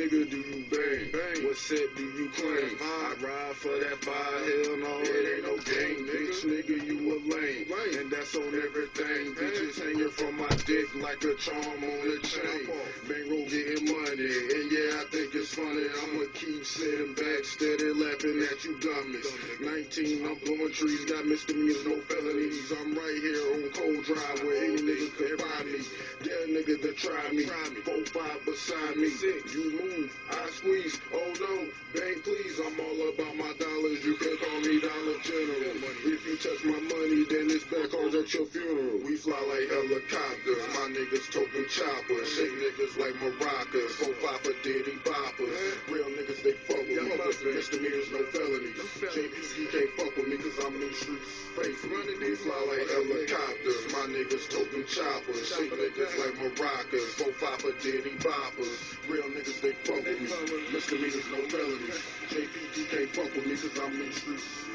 nigga do you bang? What set do you claim? I ride for that fire, hell no, it ain't no game. Bitch nigga, you a lame, and that's on everything. Bitches hanging from my dick like a charm on a chain. Bankroll getting money, and yeah, I think it's funny. I'ma keep sitting back, steady laughing at you dummies. 19, I'm blowing trees, got misdemeanors, no felonies. I'm right here on Cold Drive where any nigga could find me. Dare nigga to try me, 4-5 beside me. You move, I squeeze, oh no, bang please. I'm all about my dollars, you can call me Dollar General. If you touch my money, then it's back cars at your funeral. We fly like helicopters, my niggas toting choppers. Shake niggas like maracas, 4-5 for Diddy boppers. Real niggas, they fuck with me, misdemeanors, no felonies. JP, you can't fuck with me cause I'm in the streets faithfully. We fly like helicopters, my niggas toting choppers. Shake niggas like maracas, 4-5 for Diddy boppers. Real niggas, they fuck with me, misdemeanors, no felonies. JP, you can't fuck with me cause I'm in the streets faithfully.